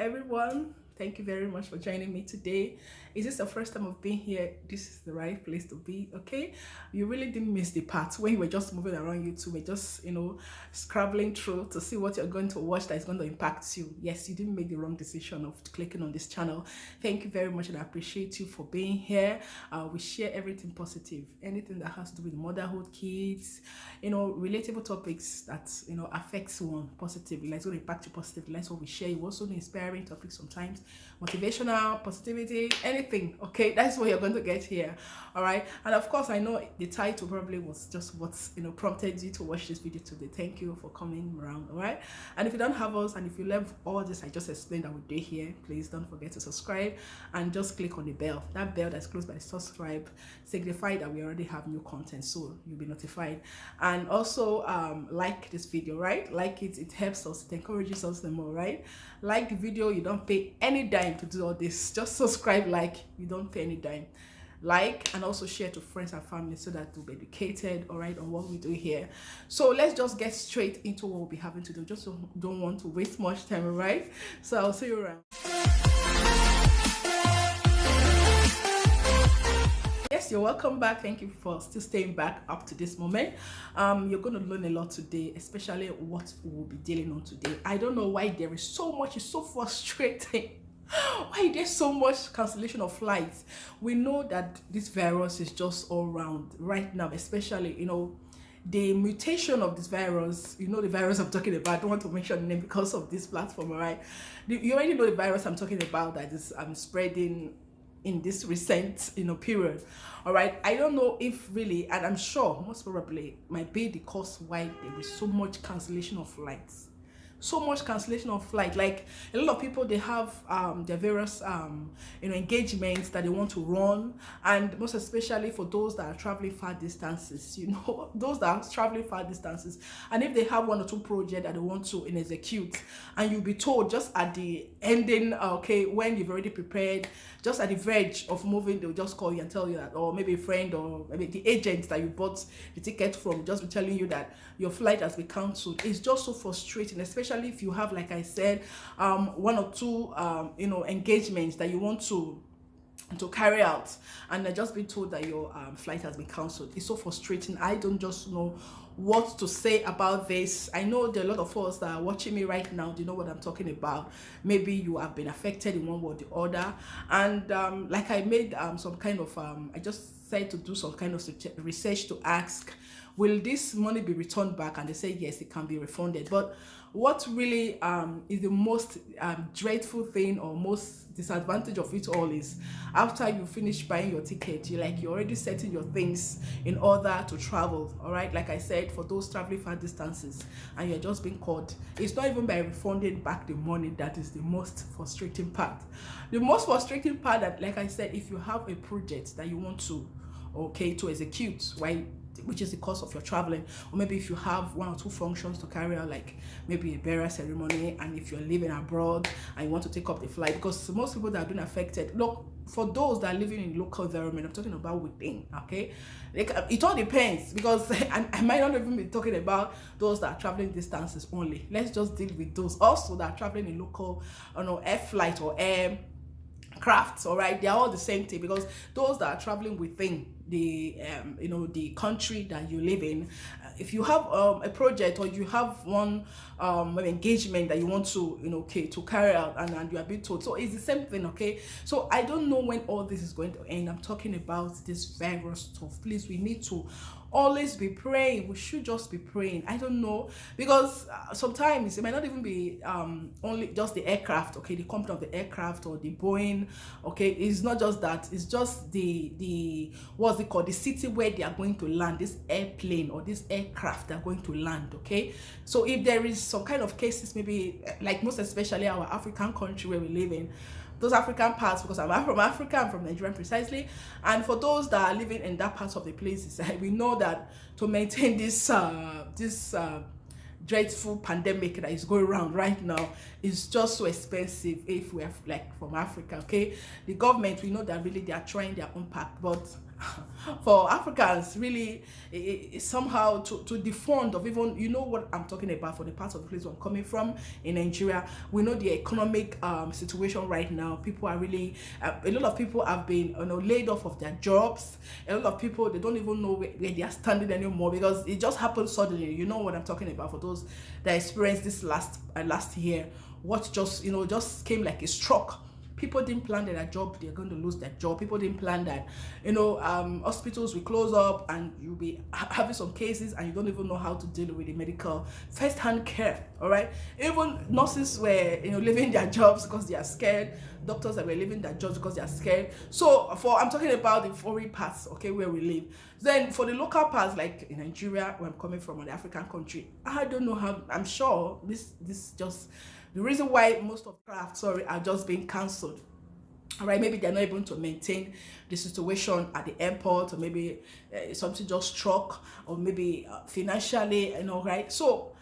everyone. Thank you very much for joining me today. Is this the first time of being here? This is the right place to be, okay? You really didn't miss the part when you were just moving around YouTube. We're just, scrabbling through to see what you're going to watch that is going to impact you. Yes, you didn't make the wrong decision of clicking on this channel. Thank you very much, and I appreciate you for being here. We share everything positive, anything that has to do with motherhood, kids, relatable topics that, affects one positively. Let's go impact you positively. That's what we share. You also inspiring topics sometimes, motivational, positivity, anything. Okay, that's what you're going to get here. All right. And of course, I know the title probably was just what's prompted you to watch this video today. Thank you for coming around. All right. And if you don't have us, and if you love all this I just explained that we do here, please don't forget to subscribe and just click on the bell. That bell that's close by subscribe signify that we already have new content, so you'll be notified. And also like this video, right? Like it helps us, it encourages us the more, right? Like the video, you don't pay any dime to do all this. Just subscribe, like, you don't pay any dime. Like, and also share to friends and family so that they'll be educated, all right, on what we do here. So let's just get straight into what we'll be having to do. Just don't want to waste much time, all right? So I'll see you around. Yes, you're welcome back. Thank you for still staying back up to this moment. You're going to learn a lot today, especially what we'll be dealing on today. I don't know why there is so much. It's so frustrating. Why there's so much cancellation of flights? We know that this virus is just all around right now, especially the mutation of this virus. The virus I'm talking about. I don't want to mention the name because of this platform, all right? You already know the virus I'm talking about that is spreading in this recent period. All right, I don't know if really, and I'm sure most probably might be the cause why there is so much cancellation of flights. So much cancellation of flight. Like a lot of people, they have their various engagements that they want to run, and most especially for those that are traveling far distances, those that are traveling far distances, and if they have one or two projects that they want to execute, and you'll be told just at the ending, okay, when you've already prepared, just at the verge of moving, they'll just call you and tell you that, or maybe a friend or maybe the agent that you bought the ticket from just be telling you that your flight has been cancelled. It's just so frustrating, especially if you have, like I said, one or two engagements that you want to carry out, and they're just being told that your flight has been cancelled. It's so frustrating. I don't just know what to say about this. I know there are a lot of us that are watching me right now. Do you know what I'm talking about? Maybe you have been affected in one way or the other, and like I made some kind of I just said to do some kind of research to ask, will this money be returned back? And they say yes, it can be refunded. But what really is the most dreadful thing or most disadvantage of it all is after you finish buying your ticket, you're already setting your things in order to travel. All right, like I said, for those traveling far distances, and you're just being caught. It's not even by refunding back the money that is the most frustrating part. The most frustrating part, that, like I said, if you have a project that you want to execute, right, which is the cost of your traveling, or maybe if you have one or two functions to carry out, like maybe a burial ceremony, and if you're living abroad and you want to take up the flight, because most people that have been affected, look, for those that are living in local environment, I'm talking about within, okay, it all depends, because I might not even be talking about those that are traveling distances only. Let's just deal with those also that are traveling in local, air flight or air crafts. All right, they are all the same thing, because those that are traveling within the the country that you live in, if you have a project, or you have one engagement that you want to to carry out, and you are being told, so it's the same thing. Okay, so I don't know when all this is going to end. I'm talking about this virus stuff. Please, we need to always be praying. We should just be praying. I don't know, because sometimes it might not even be only just the aircraft, okay, the company of the aircraft or the Boeing, okay. It's not just that, it's just the what's it called, the city where they are going to land, this airplane or this aircraft they're going to land. Okay, so if there is some kind of cases, maybe like most especially our African country where we live in, those African parts, because I'm from Africa, I'm from Nigeria precisely, and for those that are living in that part of the places, we know that to maintain this dreadful pandemic that is going around right now is just so expensive. If we are like from Africa, okay, the government, we know that really they are trying their own part, but for Africans really somehow to the front of, even, you know what I'm talking about, for the part of the place where I'm coming from in Nigeria. We know the economic situation right now. People are really a lot of people have been, you know, laid off of their jobs. A lot of people, they don't even know where they are standing anymore, because it just happened suddenly. You know what I'm talking about, for those that experienced this last year, what just, you know, just came like a stroke. People didn't plan that their job, they're going to lose their job. People didn't plan that, you know, hospitals will close up and you'll be having some cases and you don't even know how to deal with the medical first-hand care. All right, even nurses were, you know, leaving their jobs because they are scared. Doctors that were leaving their jobs because they are scared. So I'm talking about the foreign parts, okay, where we live. Then for the local parts, like in Nigeria, where I'm coming from, or the African country, I don't know how. I'm sure this just the reason why most of crafts, are just being cancelled. All right, maybe they're not able to maintain the situation at the airport, or maybe something just struck, or maybe financially, you know, right? So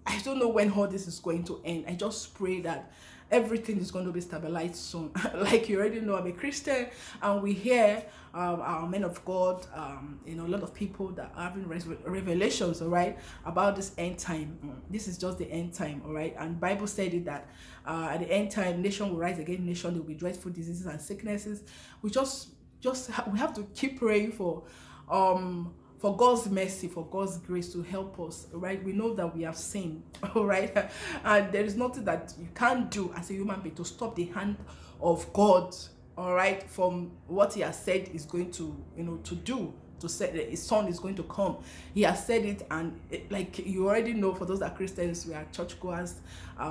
I don't know when all this is going to end. I just pray that everything is going to be stabilized soon. Like you already know, I'm a Christian, and we hear our men of God, you know, a lot of people that are having revelations, all right, about this end time. This is just the end time, all right. And Bible said it that at the end time, nation will rise against nation. There will be dreadful diseases and sicknesses. We we have to keep praying for God's mercy, for God's grace to help us, right? We know that we have sinned, all right? And there is nothing that you can't do as a human being to stop the hand of God, all right, from what he has said is going to, you know, to do, to say that his son is going to come. He has said it, and like you already know, for those that are Christians, we are churchgoers,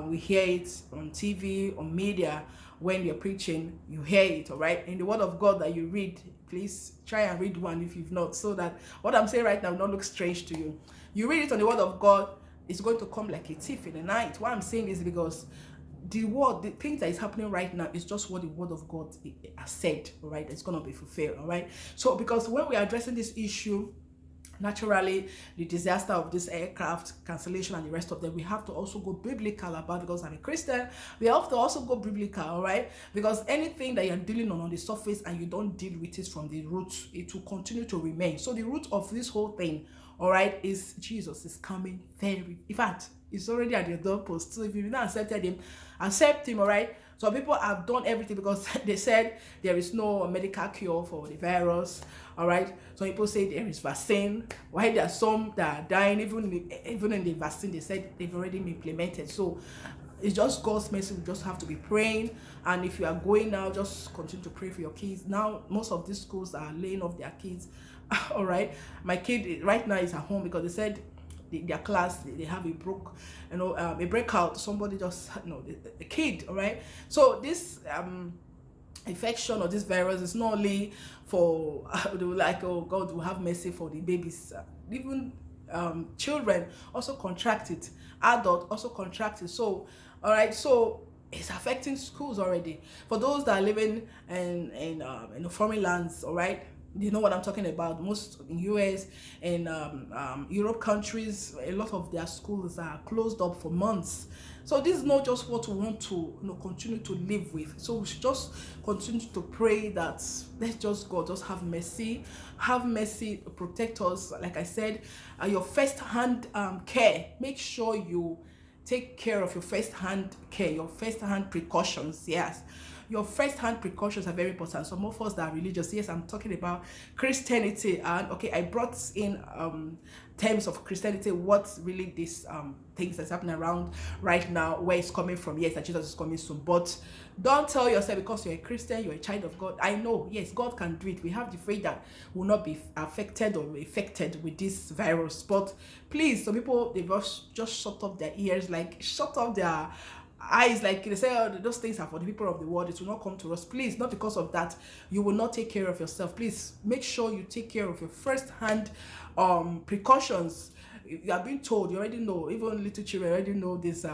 we hear it on TV, on media. When you're preaching, you hear it, all right? In the word of God that you read, please try and read one if you've not, so that what I'm saying right now will not look strange to you. You read it on the word of God, it's going to come like a thief in the night. What I'm saying is because the things that is happening right now is just what the word of God has said, all right? It's going to be fulfilled, all right? So because when we are addressing this issue, naturally, the disaster of this aircraft cancellation and the rest of them, we have to also go biblical about, because I'm a Christian, we have to also go biblical, all right? Because anything that you're dealing on the surface and you don't deal with it from the roots, it will continue to remain. So the root of this whole thing, all right, is Jesus is coming very, in fact, it's already at your doorpost. So if you've not accepted him, accept him, all right? So people have done everything because they said there is no medical cure for the virus, all right? Some people say there is vaccine. Why there are some that are dying, even in the vaccine, they said they've already been implemented. So it's just God's mercy. We just have to be praying. And if you are going now, just continue to pray for your kids. Now, most of these schools are laying off their kids, all right? My kid right now is at home because they said their class, they have a breakout. Somebody just, a kid, all right? So this infection or this virus is not only for like, oh, God will have mercy for the babies, even children also contract it, adults also contract it. So all right, so it's affecting schools already. For those that are living in foreign lands, all right, you know what I'm talking about. Most in US and Europe countries, a lot of their schools are closed up for months. So this is not just what we want to continue to live with. So we should just continue to pray that let's just God just have mercy, protect us. Like I said, your first-hand care. Make sure you take care of your first-hand care, your first-hand precautions. Yes. Your first-hand precautions are very important. Some of us that are religious, yes, I'm talking about Christianity. And okay, I brought in terms of Christianity, what's really these things that's happening around right now, where it's coming from. Yes, that Jesus is coming soon. But don't tell yourself because you're a Christian, you're a child of God. I know, yes, God can do it. We have the faith that will not be affected or affected with this virus. But please, some people, they just shut up their ears, like shut up their eyes, like they say, oh, those things are for the people of the world, it will not come to us. Please, not because of that you will not take care of yourself. Please make sure you take care of your first-hand precautions. You are being told, you already know, even little children already know this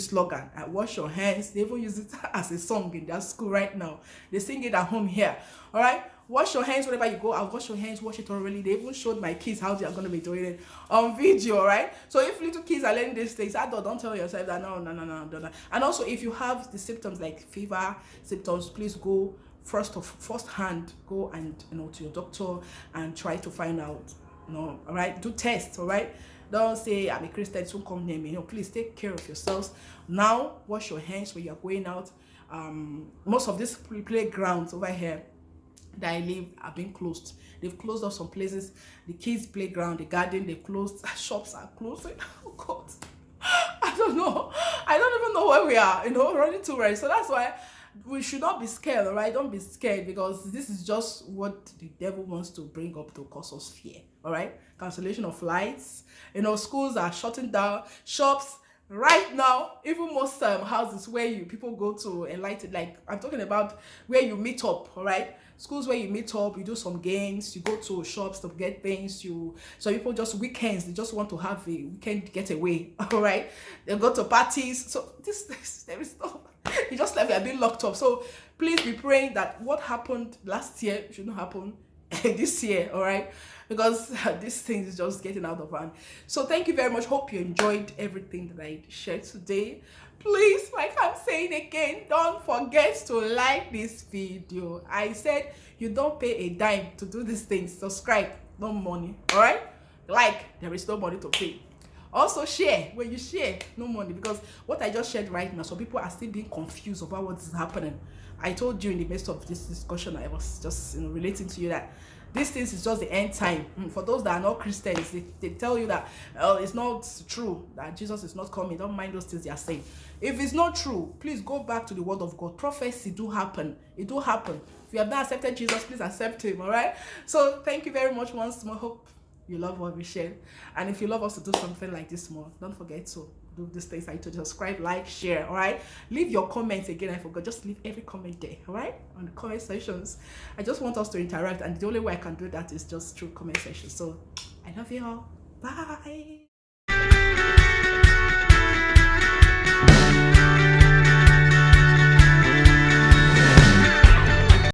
slogan, wash your hands. They even use it as a song in their school right now. They sing it at home here, all right? Wash your hands whenever you go out. Wash your hands, wash it thoroughly. They even showed my kids how they are going to be doing it on video, right? So if little kids are learning these things, adult, don't tell yourself that no. And also, if you have the symptoms like fever symptoms, please go first hand, go and to your doctor and try to find out, all right? Do tests, all right? Don't say I'm a Christian, so come near me. Please take care of yourselves. Now wash your hands when you are going out. Most of these playgrounds over here that I live are being closed. They've closed off some places. The kids playground, the garden, they closed. Shops are closing. Oh God, I don't know. I don't even know where we are, running to right. So that's why we should not be scared, all right? Don't be scared, because this is just what the devil wants to bring up to cause us fear, all right? Cancellation of flights, schools are shutting down, shops right now, even most houses where people go to enlighten, like I'm talking about where you meet up, all right? Schools where you meet up, you do some games, you go to shops to get things, so people just weekends, they just want to have a weekend getaway, all right? They go to parties. So there is no, you just like you're being locked up. So please be praying that what happened last year should not happen this year, all right? Because this thing is just getting out of hand. So thank you very much. Hope you enjoyed everything that I shared today. Please, like I'm saying again, don't forget to like this video. I said you don't pay a dime to do these things. Subscribe, no money, all right? Like, there is no money to pay. Also share. When you share, no money, because what I just shared right now, some people are still being confused about what is happening. I told you in the midst of this discussion, I was just relating to you that these things is just the end time. For those that are not Christians, they tell you that it's not true, that Jesus is not coming. Don't mind those things they are saying. If it's not true, please go back to the word of God. Prophecy do happen. It do happen. If you have not accepted Jesus, please accept him, all right? So thank you very much once more. Hope you love what we share. And if you love us to do something like this more, don't forget to do these things. I told you, subscribe, like, share, all right? Leave your comments. Again, I forgot, just leave every comment there, all right? On the comment sections. I just want us to interact, and the only way I can do that is just through comment sections. So I love you all. Bye.